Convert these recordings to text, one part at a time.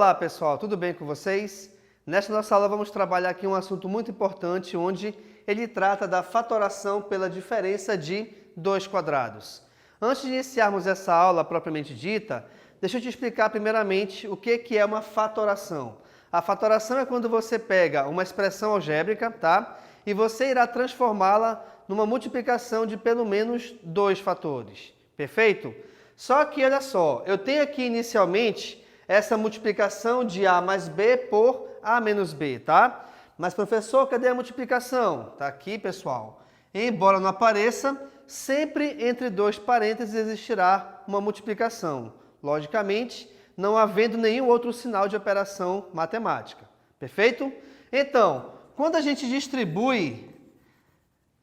Olá pessoal, tudo bem com vocês? Nesta nossa aula vamos trabalhar aqui um assunto muito importante, onde ele trata da fatoração pela diferença de dois quadrados. Antes de iniciarmos essa aula propriamente dita, deixa eu te explicar primeiramente o que é uma fatoração. A fatoração é quando você pega uma expressão algébrica, tá? E você irá transformá-la numa multiplicação de pelo menos dois fatores. Perfeito? Só que olha só, eu tenho aqui inicialmente essa multiplicação de A mais B por A menos B, tá? Mas professor, cadê a multiplicação? Tá aqui, pessoal. Embora não apareça, sempre entre dois parênteses existirá uma multiplicação. Logicamente, não havendo nenhum outro sinal de operação matemática. Perfeito? Então, quando a gente distribui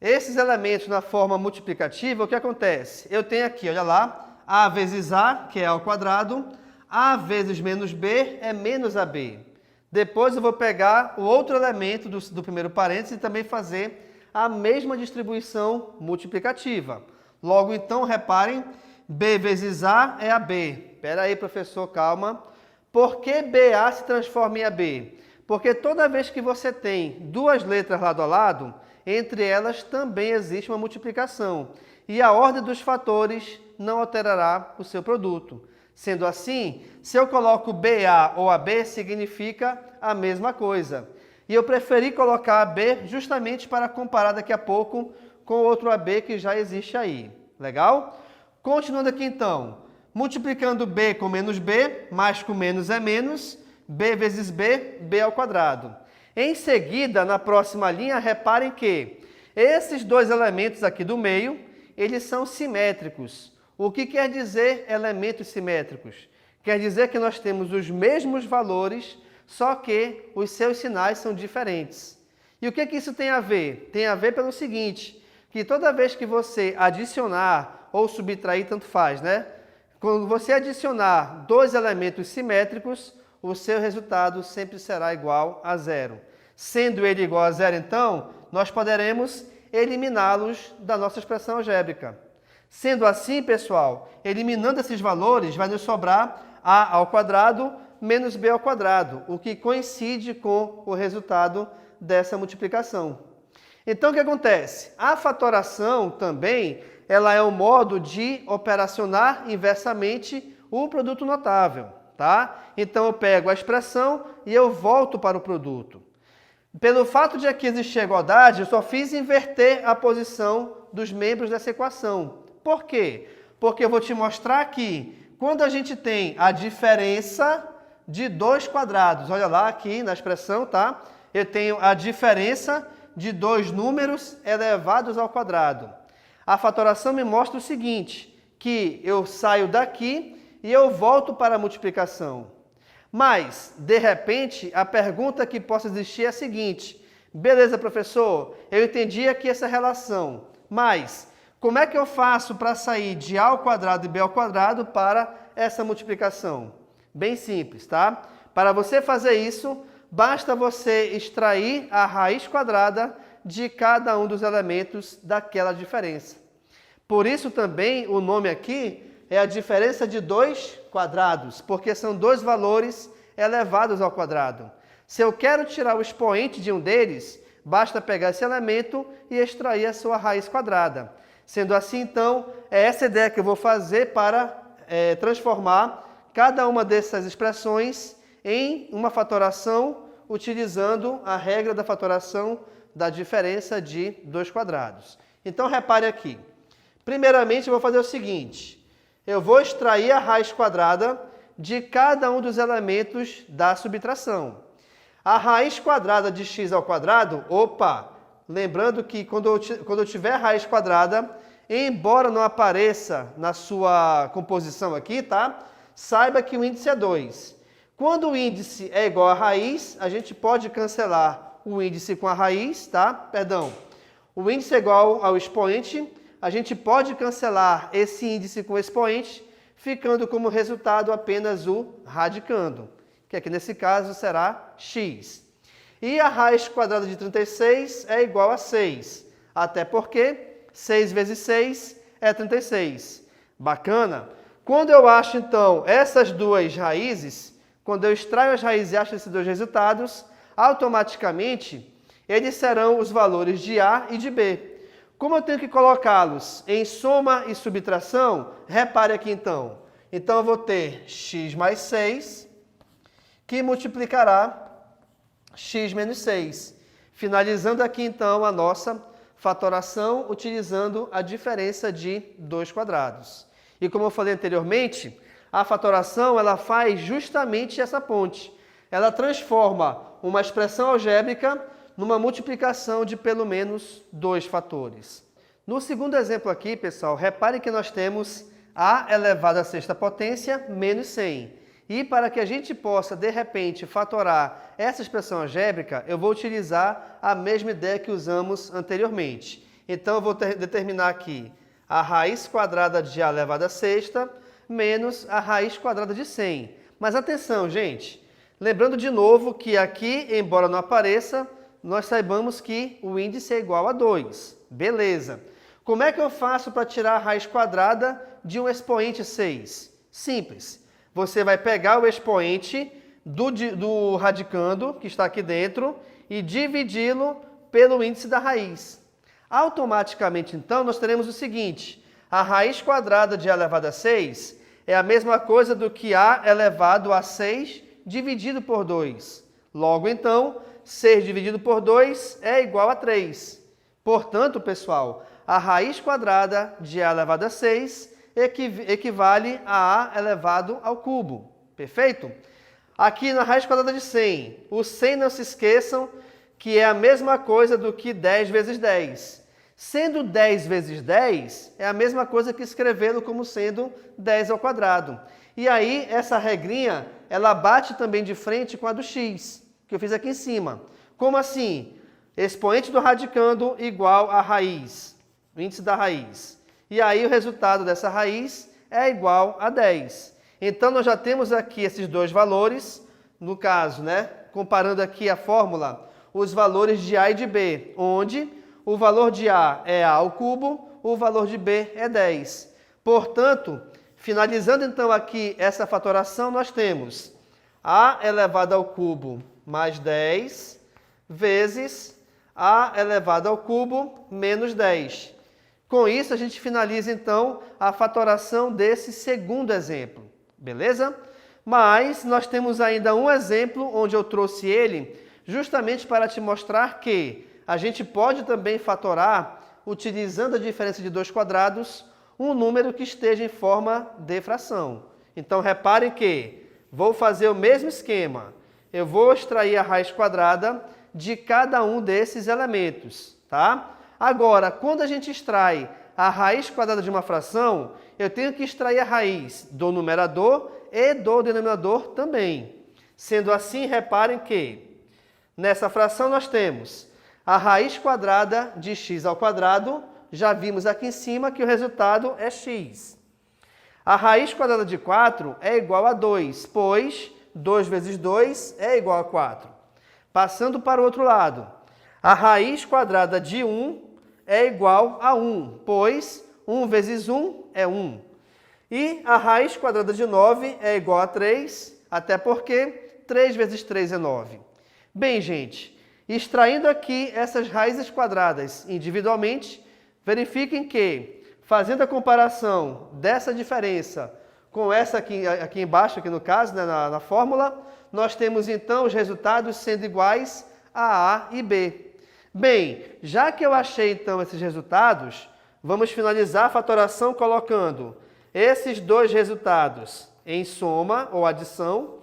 esses elementos na forma multiplicativa, o que acontece? Eu tenho aqui, olha lá, A vezes A, que é A ao quadrado, A vezes menos B é menos AB. Depois eu vou pegar o outro elemento do primeiro parênteses e também fazer a mesma distribuição multiplicativa. Logo, então, reparem, B vezes A é AB. Espera aí, professor, calma. Por que BA se transforma em AB? Porque toda vez que você tem duas letras lado a lado, entre elas também existe uma multiplicação. E a ordem dos fatores não alterará o seu produto. Sendo assim, se eu coloco BA ou AB, significa a mesma coisa. E eu preferi colocar AB justamente para comparar daqui a pouco com o outro AB que já existe aí. Legal? Continuando aqui então, multiplicando B com menos B, mais com menos é menos, B vezes B, B ao quadrado. Em seguida, na próxima linha, reparem que esses dois elementos aqui do meio, eles são simétricos. O que quer dizer elementos simétricos? Quer dizer que nós temos os mesmos valores, só que os seus sinais são diferentes. E o que isso tem a ver? Tem a ver pelo seguinte, que toda vez que você adicionar ou subtrair, tanto faz, né? Quando você adicionar dois elementos simétricos, o seu resultado sempre será igual a zero. Sendo ele igual a zero, então, nós poderemos eliminá-los da nossa expressão algébrica. Sendo assim, pessoal, eliminando esses valores, vai nos sobrar A ao quadrado menos B ao quadrado, o que coincide com o resultado dessa multiplicação. Então, o que acontece? A fatoração também, ela é um modo de operacionar inversamente o produto notável, tá? Então, eu pego a expressão e eu volto para o produto. Pelo fato de aqui existir igualdade, eu só fiz inverter a posição dos membros dessa equação. Por quê? Porque eu vou te mostrar que quando a gente tem a diferença de dois quadrados, olha lá aqui na expressão, tá? Eu tenho a diferença de dois números elevados ao quadrado. A fatoração me mostra o seguinte, que eu saio daqui e eu volto para a multiplicação. Mas, de repente, a pergunta que possa existir é a seguinte, beleza, professor, eu entendi aqui essa relação, mas como é que eu faço para sair de A ao quadrado e B ao quadrado para essa multiplicação? Bem simples, tá? Para você fazer isso, basta você extrair a raiz quadrada de cada um dos elementos daquela diferença. Por isso também o nome aqui é a diferença de dois quadrados, porque são dois valores elevados ao quadrado. Se eu quero tirar o expoente de um deles, basta pegar esse elemento e extrair a sua raiz quadrada. Sendo assim, então, é essa ideia que eu vou fazer para transformar cada uma dessas expressões em uma fatoração, utilizando a regra da fatoração da diferença de dois quadrados. Então, repare aqui. Primeiramente, eu vou fazer o seguinte. Eu vou extrair a raiz quadrada de cada um dos elementos da subtração. A raiz quadrada de x ao quadrado, lembrando que quando eu tiver a raiz quadrada, embora não apareça na sua composição aqui, tá? Saiba que o índice é 2. Quando o índice é igual à raiz, a gente pode cancelar o índice com a raiz, tá? Perdão. O índice é igual ao expoente, a gente pode cancelar esse índice com o expoente, ficando como resultado apenas o radicando, que aqui nesse caso será x. E a raiz quadrada de 36 é igual a 6, até porque 6 vezes 6 é 36. Bacana? Quando eu acho, então, essas duas raízes, quando eu extraio as raízes e acho esses dois resultados, automaticamente eles serão os valores de A e de B. Como eu tenho que colocá-los em soma e subtração, repare aqui então. Então eu vou ter x mais 6, que multiplicará x menos 6. Finalizando aqui então a nossa fatoração utilizando a diferença de 2 quadrados. E como eu falei anteriormente, a fatoração ela faz justamente essa ponte. Ela transforma uma expressão algébrica numa multiplicação de pelo menos 2 fatores. No segundo exemplo aqui, pessoal, repare que nós temos a elevado à sexta potência menos 100. E para que a gente possa, de repente, fatorar essa expressão algébrica, eu vou utilizar a mesma ideia que usamos anteriormente. Então, eu vou determinar aqui a raiz quadrada de a elevado à sexta menos a raiz quadrada de 100. Mas atenção, gente! Lembrando de novo que aqui, embora não apareça, nós saibamos que o índice é igual a 2. Beleza. Como é que eu faço para tirar a raiz quadrada de um expoente 6? Simples. Você vai pegar o expoente do radicando, que está aqui dentro, e dividi-lo pelo índice da raiz. Automaticamente, então, nós teremos o seguinte. A raiz quadrada de a elevado a 6 é a mesma coisa do que a elevado a 6 dividido por 2. Logo, então, 6 dividido por 2 é igual a 3. Portanto, pessoal, a raiz quadrada de a elevado a 6 equivale a a elevado ao cubo. Perfeito? Aqui na raiz quadrada de 100, o 100 não se esqueçam que é a mesma coisa do que 10 vezes 10. Sendo 10 vezes 10, é a mesma coisa que escrevê-lo como sendo 10 ao quadrado. E aí, essa regrinha, ela bate também de frente com a do x, que eu fiz aqui em cima. Como assim? Expoente do radicando igual a raiz, o índice da raiz. E aí, o resultado dessa raiz é igual a 10. Então, nós já temos aqui esses dois valores, no caso, né? Comparando aqui a fórmula, os valores de a e de b, onde o valor de a é a ao cubo, o valor de b é 10. Portanto, finalizando então aqui essa fatoração, nós temos a elevado ao cubo mais 10 vezes a elevado ao cubo menos 10. Com isso, a gente finaliza então a fatoração desse segundo exemplo, beleza? Mas nós temos ainda um exemplo onde eu trouxe ele justamente para te mostrar que a gente pode também fatorar, utilizando a diferença de 2 quadrados, um número que esteja em forma de fração. Então, reparem que vou fazer o mesmo esquema. Eu vou extrair a raiz quadrada de cada um desses elementos, tá? Agora, quando a gente extrai a raiz quadrada de uma fração, eu tenho que extrair a raiz do numerador e do denominador também. Sendo assim, reparem que nessa fração nós temos a raiz quadrada de x ao quadrado, já vimos aqui em cima que o resultado é x. A raiz quadrada de 4 é igual a 2, pois 2 vezes 2 é igual a 4. Passando para o outro lado, a raiz quadrada de 1 é igual a 1, pois 1 vezes 1 é 1. E a raiz quadrada de 9 é igual a 3, até porque 3 vezes 3 é 9. Bem, gente, extraindo aqui essas raízes quadradas individualmente, verifiquem que, fazendo a comparação dessa diferença com essa aqui embaixo, aqui no caso, né, na fórmula, nós temos então os resultados sendo iguais a A e B. Bem, já que eu achei então esses resultados, vamos finalizar a fatoração colocando esses dois resultados em soma ou adição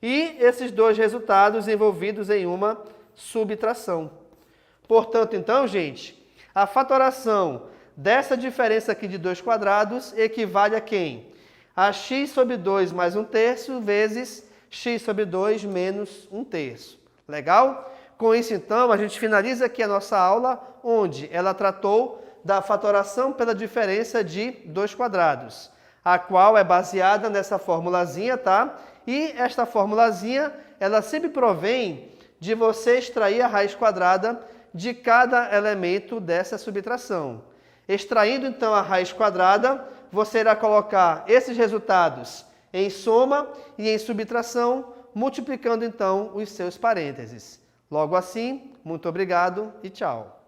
e esses dois resultados envolvidos em uma subtração. Portanto, então, gente, a fatoração dessa diferença aqui de 2 quadrados equivale a quem? A x sobre 2 mais 1/3 vezes x sobre 2 menos 1/3. Legal? Com isso, então, a gente finaliza aqui a nossa aula, onde ela tratou da fatoração pela diferença de 2 quadrados, a qual é baseada nessa formulazinha, tá? E esta formulazinha, ela sempre provém de você extrair a raiz quadrada de cada elemento dessa subtração. Extraindo, então, a raiz quadrada, você irá colocar esses resultados em soma e em subtração, multiplicando então os seus parênteses. Logo assim, muito obrigado e tchau.